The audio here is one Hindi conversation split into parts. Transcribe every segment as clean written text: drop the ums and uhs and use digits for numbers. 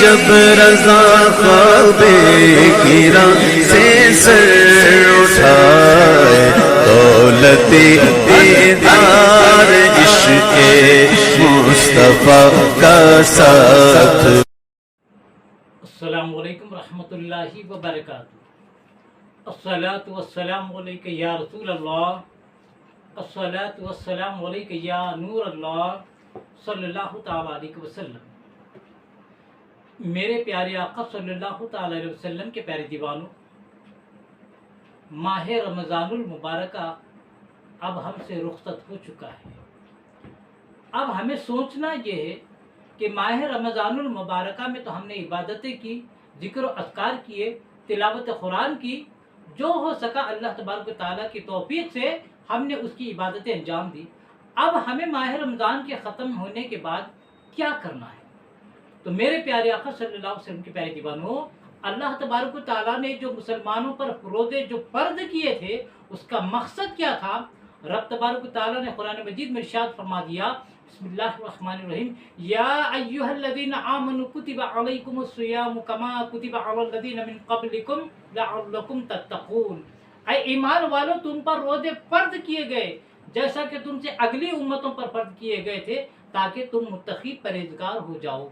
जब रज़ा ख्वाबे गिरा से सर उठाए, दौलते दीदार इश्क़े मुस्तफ़ा का साथ। अस्सलामु अलैकुम रहमतुल्लाहि व बरकातुहू। अस्सलातु वस्सलामु अलैका या रसूल अल्लाह, अस्सलातु वस्सलामु अलैका या नूर अल्लाह सल्लल्लाहु तआला अलैहि वसल्लम। मेरे प्यारे आका सल्लल्लाहु तआला अलैहि वसल्लम के प्यारे दीवानों, माह रमज़ानुल मुबारक अब हमसे रुखसत हो चुका है। अब हमें सोचना ये है कि माह रमज़ानुल मुबारक में तो हमने इबादतें की, जिक्र और अज़कार किए, तिलावत कुरान की, जो हो सका अल्लाह तबारक व तआला की तौफीक से हमने उसकी इबादतें अंजाम दी। अब हमें माह रमज़ान के ख़त्म होने के बाद क्या करना है? तो मेरे प्यारे आका सल्लल्लाहु अलैहि वसल्लम के प्यारे दीवानों, अल्लाह तबारक व तआला ने जो मुसलमानों पर रोज़े जो फ़र्द किए थे, उसका मकसद क्या था? रब तबारक व तआला ने कुरान मजीद में इरशाद फरमा दिया, बिस्मिल्लाहिर्रहमानिर्रहीम, या अय्युहल्लज़ीना आमनू कुतिबा अलैकुमुस्सियामु कमा कुतिबा अलल्लज़ीना मिन क़ब्लिकुम लअल्लकुम तत्तक़ून। ऐ ईमान वालों, तुम पर रोज़े फ़र्द किए गए जैसा कि तुमसे अगली उम्मतों पर फ़र्द किए गए थे, ताकि तुम मुत्तक़ी परहेज़गार हो जाओ।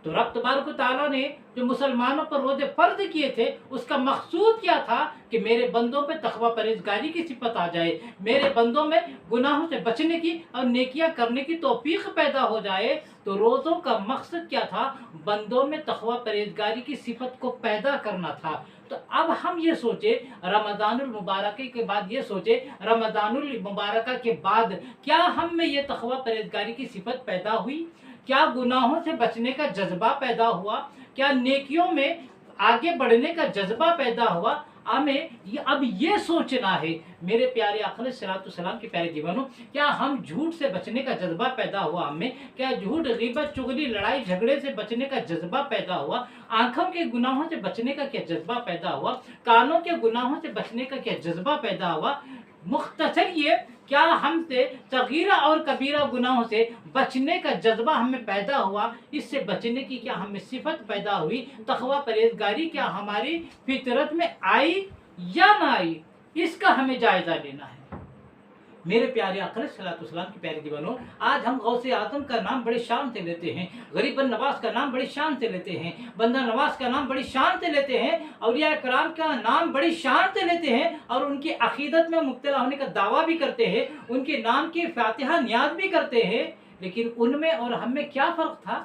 तो रब तबारक व तआला ने जो मुसलमानों पर रोज़े फ़र्द किए थे, उसका मकसूद क्या था? कि मेरे बंदों पे तक़वा परहेज़गारी की सिफत आ जाए, मेरे बंदों में गुनाहों से बचने की और नेकियां करने की तौफ़ीक़ पैदा हो जाए। तो रोज़ों का मकसद क्या था? बंदों में तक़वा परहेज़गारी की सिफत को पैदा करना था। तो अब हम ये सोचे, रमज़ानुल मुबारक के बाद ये सोचे, रमज़ानुल मुबारक के बाद क्या हम में ये तक़वा परहेज़गारी की सिफत पैदा हुई? क्या गुनाहों से बचने का जज्बा पैदा हुआ? क्या नेकियों में आगे बढ़ने का जज्बा पैदा हुआ? हमें अब ये सोचना है मेरे प्यारे आका अलैहिस्सलातु वस्सलाम के प्यारे दीवानों, क्या हम झूठ से बचने का जज्बा पैदा हुआ हमें? क्या झूठ, ग़ीबत, चुगली, लड़ाई झगड़े से बचने का जज्बा पैदा हुआ? आँखों के गुनाहों से बचने का क्या जज्बा पैदा हुआ? कानों के गुनाहों से बचने का क्या जज्बा पैदा हुआ? मुख्तसर ये, क्या हमसे सगीरा और कबीरा गुनाहों से बचने का जज्बा हमें पैदा हुआ? इससे बचने की क्या हमें सिफत पैदा हुई? तक़वा परहेज़गारी क्या हमारी फितरत में आई या ना आई? इसका हमें जायज़ा लेना है। मेरे प्यारे आका अलैहिस्सलातु वस्सलाम के प्यारे दीवानों, आज हम गौसे आज़म का नाम बड़े शान से लेते हैं, गरीबन नवाज का नाम बड़ी शान से लेते हैं, बंदा नवाज का नाम बड़ी शान से लेते हैं, औलिया कराम का नाम बड़ी शान से लेते हैं और उनकी अकीदत में मुब्तला होने का दावा भी करते हैं, उनके नाम की फातिहा नियाज भी करते हैं। लेकिन उनमें और हम में क्या फ़र्क था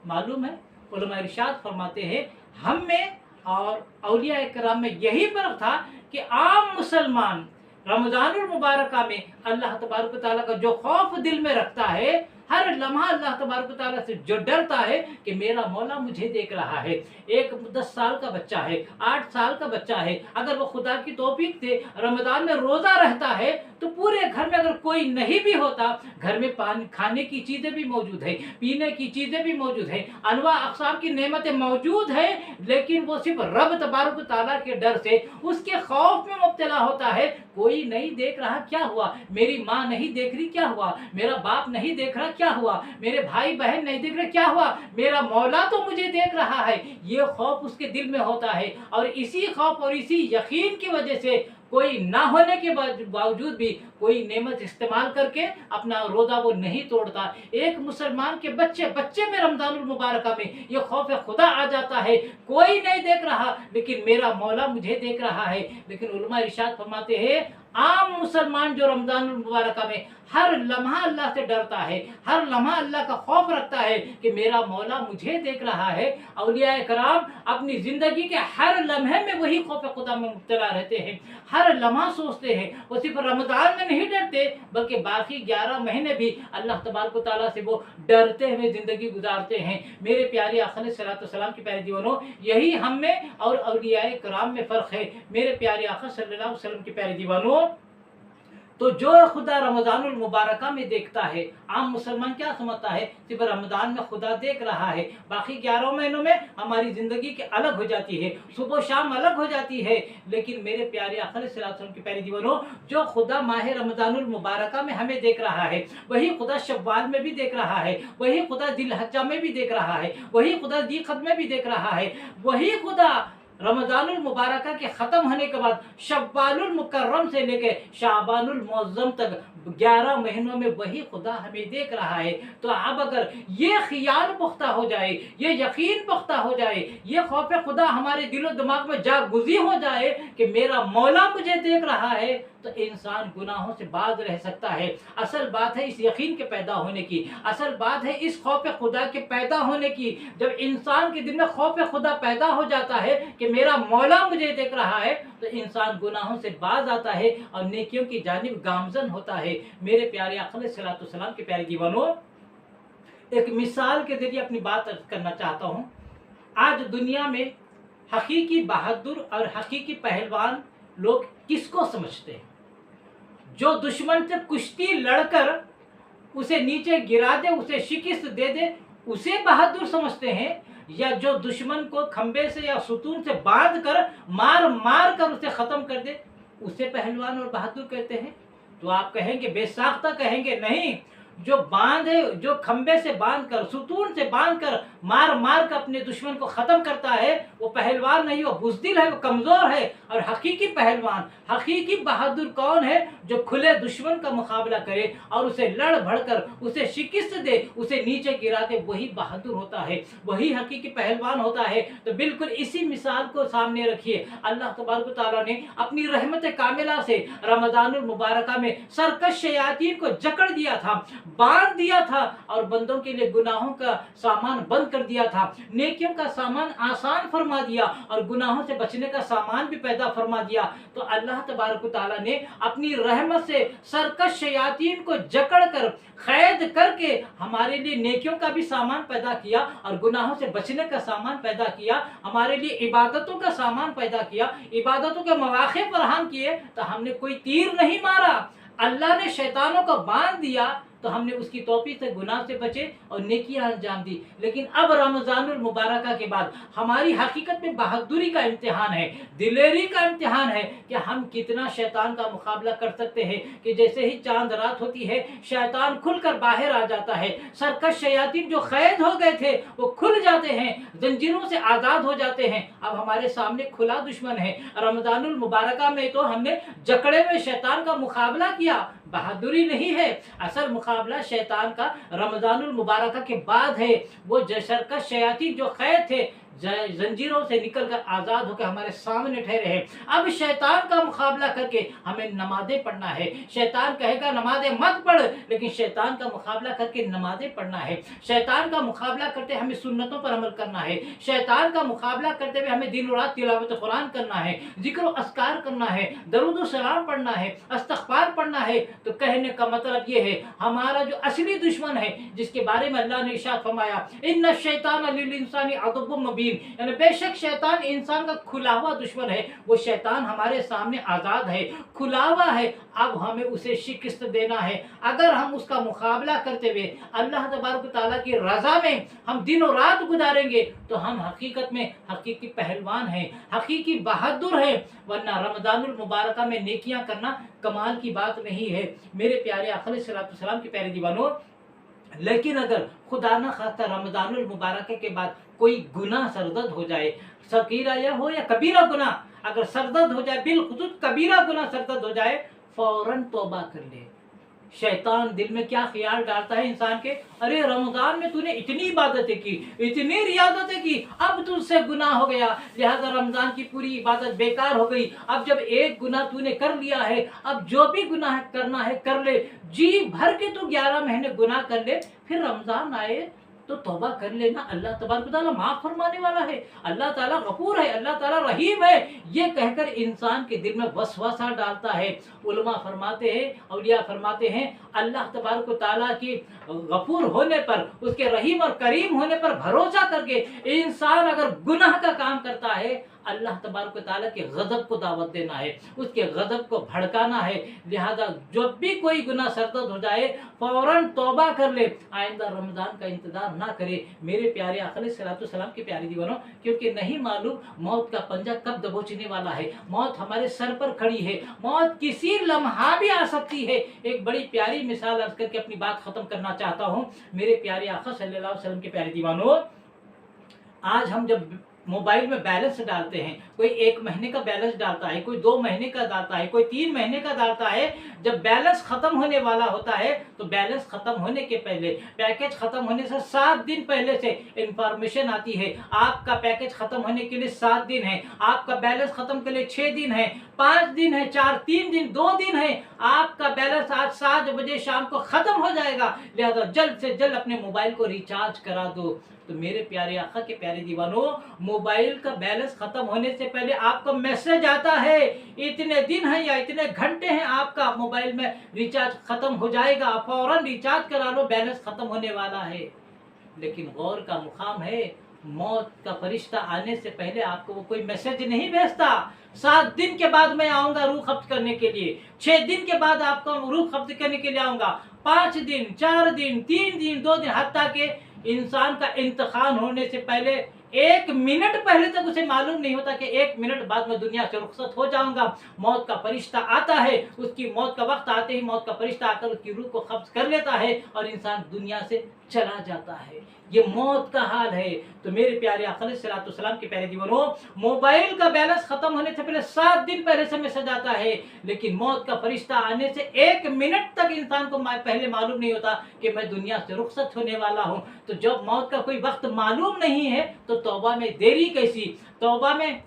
मालूम है? उलमा इरशाद फरमाते हैं, हम में और औलिया कराम में यही फ़र्क था कि आम मुसलमान रमज़ानुल मुबारक में अल्लाह तबारक व तआला का जो खौफ दिल में रखता है, हर लम्हा अल्लाह तबारक व तआला से जो डरता है कि मेरा मौला मुझे देख रहा है। एक 10 साल का बच्चा है, 8 साल का बच्चा है, अगर वो खुदा की तौफीक से रमज़ान में रोज़ा रहता है तो पूरे घर में अगर कोई नहीं भी होता, घर में पानी खाने की चीज़ें भी मौजूद है, पीने की चीज़ें भी मौजूद है, अनवा अक़साम की नेमतें मौजूद है, लेकिन वो सिर्फ रब तबारक व तआला के डर से, उसके खौफ में मुब्तला होता है। कोई नहीं देख रहा, क्या हुआ? मेरी माँ नहीं देख रही, क्या हुआ? मेरा बाप नहीं देख रहा, क्या हुआ? मेरे भाई बहन नहीं देख रहे, क्या हुआ? मेरा मौला तो मुझे देख रहा है। ये खौफ उसके दिल में होता है और इसी खौफ और इसी यकीन की वजह से कोई ना होने के बावजूद भी कोई नेमत इस्तेमाल करके अपना रोज़ा वो नहीं तोड़ता। एक मुसलमान के बच्चे में रमज़ानुल मुबारक में ये खौफ खुदा आ जाता है, कोई नहीं देख रहा लेकिन मेरा मौला मुझे देख रहा है। लेकिन उलमा इरशाद फरमाते हैं, आम मुसलमान जो रमज़ानुल मुबारक में हर लम्हा अल्लाह से डरता है, हर लम्हा अल्लाह का खौफ रखता है कि मेरा मौला मुझे देख रहा है। औलिया कराम अपनी ज़िंदगी के हर लम्हे में वही खौफ खुदा में मुब्तला रहते हैं, हर लम्हा सोचते हैं। वो सिर्फ रमज़ान में नहीं डरते बल्कि बाकी 11 महीने भी अल्लाह तबारक व तआला से वो डरते हुए ज़िंदगी गुजारते हैं। मेरे प्यारे आका अलैहिस्सलातु वस्सलाम के प्यारे दीवानों, यही हम में और औलिया कराम में फ़र्क है। मेरे प्यारे आका सल्लल्लाहु अलैहि वसल्लम के प्यारे दीवानों, तो जो खुदा रमज़ानुल मुबारका में देखता है, आम मुसलमान क्या समझता है, सिर्फ रमज़ान में खुदा देख रहा है, बाकी 11 महीनों में हमारी ज़िंदगी के अलग हो जाती है, सुबह शाम अलग हो जाती है। लेकिन मेरे प्यारे आका सल्लल्लाहु अलैहि वसल्लम के प्यारे दीवानों, जो खुदा माह रमज़ानुल मुबारका में हमें देख रहा है, वही खुदा शव्वाल में भी देख रहा है, वही खुदा दिलहज्जा में भी देख रहा है, वही खुदा ज़ीक़द में भी देख रहा है, वही खुदा रमज़ानुल मुबारका के ख़त्म होने के बाद शव्वालुल मुकर्रम से लेकर शाबानुल मुअज़्ज़म तक 11 महीनों में वही खुदा हमें देख रहा है। तो अब अगर ये ख्याल पुख्ता हो जाए, ये यकीन पुख्ता हो जाए, ये खौफ खुदा हमारे दिलो दिमाग में जागुज़ी हो जाए कि मेरा मौला मुझे देख रहा है, तो इंसान गुनाहों से बाज रह सकता है। असल बात है इस यकीन के पैदा होने की, असल बात है इस खौफ खुदा के पैदा होने की। जब इंसान के दिल में खौफ खुदा पैदा हो जाता है कि मेरा मौला मुझे देख रहा है, तो इंसान गुनाहों से बाज आता है और नेकियों की जानिब गामजन होता है। मेरे प्यारे आका सल्लल्लाहु अलैहि वसल्लम के प्यारे दीवानों, एक मिसाल के जरिए अपनी बात अर्ज करना चाहता हूँ। आज दुनिया में हकीकी बहादुर और हकीकी पहलवान लोग किसको समझते हैं? जो दुश्मन से कुश्ती लड़कर उसे नीचे गिरा दे, उसे शिकस्त दे दे, उसे बहादुर समझते हैं, या जो दुश्मन को खंबे से या सुतून से बांध कर मार मार कर उसे खत्म कर दे, उसे पहलवान और बहादुर कहते हैं? तो आप कहेंगे, बेसाख्ता कहेंगे, नहीं, जो बांधे, जो खंबे से बांधकर, सुतून से बांधकर मार मार कर अपने दुश्मन को खत्म करता है, वो पहलवान नहीं, वो बुज़दिल है, वो कमजोर है। और हकीकी पहलवान, हकीकी बहादुर कौन है? जो खुले दुश्मन का मुकाबला करे और उसे लड़ भड़कर उसे शिकस्त दे, उसे नीचे गिरा दे, वही बहादुर होता है, वही हकीकी पहलवान होता है। तो बिल्कुल इसी मिसाल को सामने रखिए। अल्लाह तबारक व तआला ने अपनी रहमत कामिला से रमज़ानुल मुबारका में सरकश शयातीन को जकड़ दिया था, बांध दिया था, और बंदों के लिए गुनाहों का सामान बंद कर दिया था, नेकियों का सामान आसान फरमा दिया और गुनाहों से बचने का सामान भी पैदा फरमा दिया। तो अल्लाह तबारक व तआला ने अपनी रहमत से सरकश शयातीन को जकड़ कर कैद करके हमारे लिए नेकियों का भी सामान पैदा किया और गुनाहों से बचने का सामान पैदा किया, हमारे लिए इबादतों का सामान पैदा किया, इबादतों के मौके फराहम किए। तो हमने कोई तीर नहीं मारा, अल्लाह ने शैतानों को बांध दिया, तो हमने उसकी तौफीक से गुनाह से बचे और नेकियां अंजाम दी। लेकिन अब रमज़ानुल मुबारका के बाद हमारी हकीकत में बहादुरी का इम्तिहान है, दिलेरी का इम्तिहान है कि हम कितना शैतान का मुकाबला कर सकते हैं। कि जैसे ही चांद रात होती है, शैतान खुलकर बाहर आ जाता है, सरकश शयातीन जो कैद हो गए थे वो खुल जाते हैं, जंजीरों से आज़ाद हो जाते हैं। अब हमारे सामने खुला दुश्मन है। रमज़ानुल मुबारका में तो हमने जकड़े हुए शैतान का मुकाबला किया, बहादुरी नहीं है। असल मुकाबला शैतान का रमज़ानुल मुबारका के बाद है। वो सरकश शयातीन जो कैद थे, जंजीरों से निकलकर आज़ाद होकर हमारे सामने ठहरे हैं। अब शैतान का मुकाबला करके हमें नमाज़ें पढ़ना है। शैतान कहेगा नमाज़ें मत पढ़, लेकिन शैतान का मुकाबला करके नमाज़ें पढ़ना है। शैतान का मुकाबला करते हमें सुन्नतों पर अमल करना है। शैतान का मुकाबला करते हुए हमें दिन और रात तिलावत कुरान करना है, जिक्र व अस्कार करना है, दरूद व सलाम पढ़ना है, इस्तग़फ़ार पढ़ना है। तो कहने का मतलब ये है, हमारा जो असली दुश्मन है, जिसके बारे में अल्लाह ने इरशाद फरमाया, इन्ना शैतान लिल इंसानी अदुव्वुम मुबीन, यानी बेशक शैतान इंसान का खुला हुआ दुश्मन है। वो शैतान हमारे सामने आज़ाद है, खुला हुआ है। अब हमें उसे शिकस्त देना है। अगर हम उसका मुकाबला करते हुए अल्लाह तबारक व तआला की रज़ा में हम दिन और रात गुजारेंगे, तो हम हकीकत में हकीकी पहलवान हैं, हकीकी बहादुर हैं। वरना रमज़ानुल मुबारका में नेकियां करना कमाल की बात नहीं है। मेरे प्यारे आका सल्लल्लाहु अलैहि वसल्लम के प्यारे दीवानों, लेकिन अगर खुदा न खास्ता रमज़ानुल मुबारका के बाद कोई गुनाह सरदद हो जाए, सगीरा या हो या कबीरा गुनाह, अगर सरदद हो जाए, बिलखुसूस कबीरा गुनाह सरदद हो जाए, फौरन तौबा कर ले। शैतान दिल में क्या ख्याल डालता है इंसान के, अरे रमज़ान में तूने इतनी इबादतें की, इतनी रियादतें की, अब तुझसे गुनाह हो गया, लिहाजा रमज़ान की पूरी इबादत बेकार हो गई। अब जब एक गुनाह तूने कर लिया है, अब जो भी गुनाह करना है कर ले, जी भर के तू 11 महीने गुनाह कर ले, फिर रमज़ान आए तो तौबा कर लेना। अल्लाह तबारक व तआला माफ़ फरमाने वाला है, अल्लाह ताला गफूर है, अल्लाह ताला रहीम है। ये कहकर इंसान के दिल में वसवसा डालता है। उलमा फरमाते हैं, औलिया फरमाते हैं, अल्लाह तबारक व तआला की गफूर होने पर, उसके रहीम और करीम होने पर भरोसा करके इंसान अगर गुनाह का काम करता है, अल्लाह तबारक व तआला के गज़ब को दावत देना है, उसके गज़ब को भड़काना है। लिहाजा जब भी कोई गुनाह सरदर्द हो जाए फ़ौरन तौबा कर ले, आइंदा रमज़ान का इंतज़ार ना करे मेरे प्यारे आका अलैहिस्सलाम के प्यारे दीवानों, क्योंकि नहीं मालूम मौत का पंजा कब दबोचने वाला है। मौत हमारे सर पर खड़ी है, मौत किसी लम्हा भी आ सकती है। एक बड़ी प्यारी मिसाल अर्ज करके अपनी बात खत्म करना चाहता हूँ मेरे प्यारे आका सल्लल्लाहु अलैहि वसल्लम के प्यारे दीवानों। आज हम जब मोबाइल में बैलेंस डालते हैं, कोई 1 महीने का बैलेंस डालता है, कोई 2 महीने का डालता है, कोई 3 महीने का डालता है। जब बैलेंस खत्म होने वाला होता है तो बैलेंस खत्म होने के पहले, पैकेज खत्म होने से 7 दिन पहले से इंफॉर्मेशन आती है, आपका पैकेज खत्म होने के लिए 7 दिन है, आपका बैलेंस खत्म के लिए 6 दिन है, 5 दिन है, 3 दिन 2 दिन है, आपका बैलेंस आज 7 बजे शाम को खत्म हो जाएगा। लिहाजा जल्द से जल्द अपने मोबाइल को रिचार्ज करा दो। तो मेरे प्यारे आका के प्यारे दीवानों, मोबाइल का बैलेंस खत्म होने से पहले आपको मैसेज आता है, इतने दिन है या इतने घंटे हैं आपका मोबाइल में रिचार्ज खत्म हो जाएगा, फौरन रिचार्ज करा लो, बैलेंस खत्म होने वाला है। लेकिन गौर का मुकाम है, मौत का फरिश्ता आने से पहले आपको वो कोई मैसेज नहीं भेजता। 7 दिन के बाद मैं आऊंगा रूह कब्ज करने के लिए, 6 दिन के बाद आपको रूह कब्ज करने के लिए आऊंगा, 5 दिन, 4 दिन, 3 दिन, 2 दिन, हत्ता के इंसान का इंतकाल होने से पहले 1 मिनट पहले तक उसे मालूम नहीं होता कि 1 मिनट बाद मैं दुनिया से रुखसत हो जाऊंगा। मौत का फरिश्ता आता है, उसकी मौत का वक्त आते ही मौत का फरिश्ता आकर उसकी रूह को कब्ज कर लेता है और इंसान दुनिया से चला जाता है। ये मौत का हाल है। तो मेरे प्यारे आका अलैहिस्सलाम के प्यारे दीवानों, मोबाइल का बैलेंस खत्म होने से पहले 7 दिन पहले से मैसेज आता है, लेकिन मौत का फरिश्ता आने से 1 मिनट तक इंसान को पहले मालूम नहीं होता कि मैं दुनिया से रुखसत होने वाला हूँ। तो जब मौत का कोई वक्त मालूम नहीं है तो तौबा में देरी कैसी, तौबा में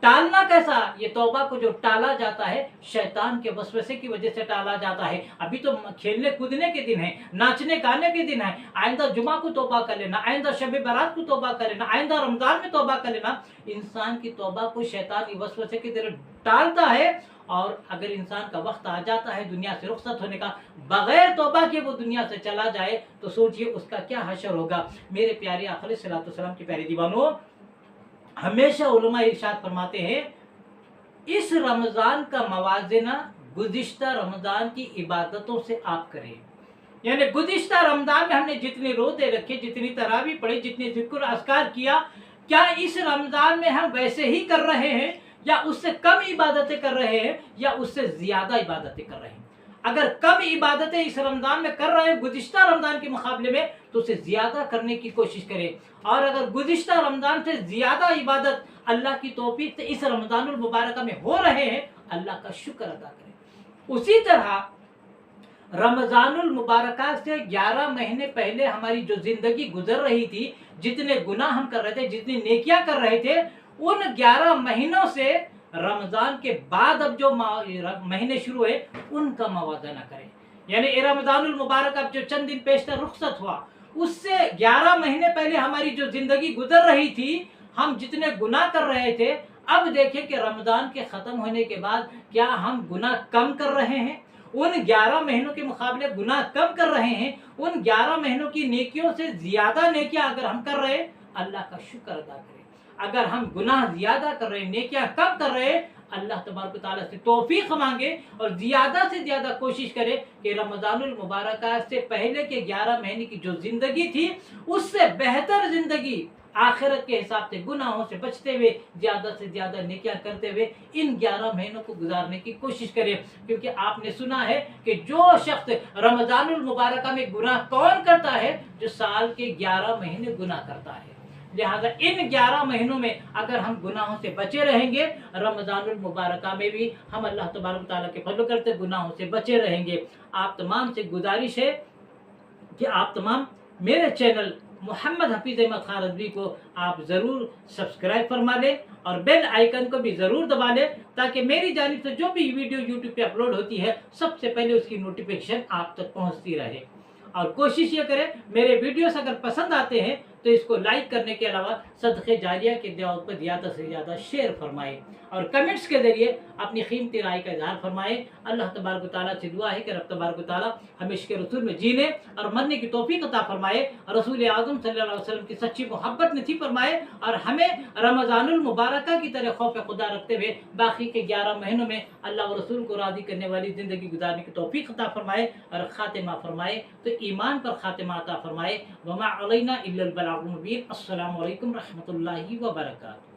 टालना कैसा। ये तौबा को जो टाला जाता है शैतान के वसवसे की वजह से टाला जाता है। अभी तो खेलने कूदने के दिन है, नाचने गाने के दिन है, आइंदा जुमा को तौबा कर लेना, आइंदा शब बारात को तौबा कर लेना, आइंदा रमजान में तौबा कर लेना। इंसान की तौबा को शैतान की वसवसे की तरह टालता है और अगर इंसान का वक्त आ जाता है दुनिया से रुखसत होने का, बगैर तौबा के वो दुनिया से चला जाए तो सोचिए उसका क्या हशर होगा। मेरे प्यारे आका अलैहिस्सलाम के प्यारे दीवानों, हमेशा उलमा इरशाद फरमाते हैं, इस रमज़ान का मवाजना गुज़िश्ता रमज़ान की इबादतों से आप करें। यानी गुज़िश्ता रमज़ान में हमने जितने रोज़े रखे, जितनी तरावी पढ़ी, जितने ज़िक्र अस्कार किया, क्या इस रमज़ान में हम वैसे ही कर रहे हैं या उससे कम इबादतें कर रहे हैं या उससे ज़्यादा इबादतें कर रहे हैं। अगर कम इबादतें इस रमज़ान में कर रहे हैं गुज़िश्ता रमज़ान के मुकाबले में तो उसे ज़्यादा करने की कोशिश करें, और अगर गुज़िश्ता रमज़ान से ज़्यादा इबादत अल्लाह की तौफीक से इस रमज़ानुल मुबारक में हो रहे हैं, अल्लाह का शुक्र अदा करें। उसी तरह रमज़ानुल मुबारक से 11 महीने पहले हमारी जो ज़िंदगी गुजर रही थी, जितने गुनाह हम कर रहे थे, जितनी नेकियां कर रहे थे, उन 11 महीनों से रमज़ान के बाद अब जो महीने शुरू हुए उनका मवाजना करें। यानी रमज़ानुल मुबारक अब जो चंद दिन पेशतर रुखसत हुआ, उससे 11 महीने पहले हमारी जो जिंदगी गुजर रही थी, हम जितने गुनाह कर रहे थे, अब देखें कि रमज़ान के ख़त्म होने के बाद क्या हम गुनाह कम कर रहे हैं, उन 11 महीनों के मुकाबले गुनाह कम कर रहे हैं, उन 11 महीनों की नेकियों से ज़्यादा नेकियां अगर हम कर रहे हैं, अल्लाह का शुक्र अदा करें। अगर हम गुनाह ज़्यादा कर रहे हैं, नेकियां कम कर रहे हैं, अल्लाह तबारक तआला से तौफीक मांगे और ज़्यादा से ज़्यादा कोशिश करें कि रमज़ानुल मुबारक से पहले के 11 महीने की जो ज़िंदगी थी उससे बेहतर ज़िंदगी आखिरत के हिसाब से गुनाहों से बचते हुए ज़्यादा से ज़्यादा नेकियां करते हुए इन 11 महीनों को गुजारने की कोशिश करें। क्योंकि आपने सुना है कि जो शख्स रमज़ानुल मुबारक में गुनाह कौन करता है, जो साल के 11 महीने गुनाह करता है। लिहाजा इन 11 महीनों में अगर हम गुनाहों से बचे रहेंगे, रमज़ानुल मुबारक में भी हम अल्लाह तबारक तआला के फज़ल करते गुनाहों से बचे रहेंगे। आप तमाम से गुजारिश है कि आप तमाम मेरे चैनल मोहम्मद हफीज़ अहमद खान रज़वी को आप ज़रूर सब्सक्राइब फरमा लें और बेल आइकन को भी ज़रूर दबा लें, ताकि मेरी जानिब से जो भी वीडियो यूट्यूब पे अपलोड होती है सबसे पहले उसकी नोटिफिकेशन आप तक पहुंचती रहे। और कोशिश ये करें मेरे वीडियोस अगर पसंद आते हैं तो इसको लाइक करने के अलावा सदक़े जारिया के तौर पर ज़्यादा से ज़्यादा शेयर फरमाए और कमेंट्स के ज़रिए अपनी कीमती राय का इजहार फरमाए। अल्लाह तबारक व तआला से दुआ है कि रब तबारक व तआला हमें इसके रसूल में जीने और मरने की तौफीक अता फरमाए, रसूल आज़म सल्लल्लाहु अलैहि वसल्लम की सच्ची मोहब्बत नसीब फरमाए और हमें रमज़ानुल मुबारक की तरह खौफ खुदा रखते हुए बाकी के 11 महीनों में अल्लाह व रसूल को राज़ी करने वाली ज़िंदगी गुजारने की तौफीक अता फरमाए और ख़ातिमा फरमाए, तो ईमान पर ख़ातिमा अता फरमाए। वमा अलैना इल्लल बलागुल मुबीन। अस्सलामु अलैकुम रहमतुल्लाहि व बरकातुहू।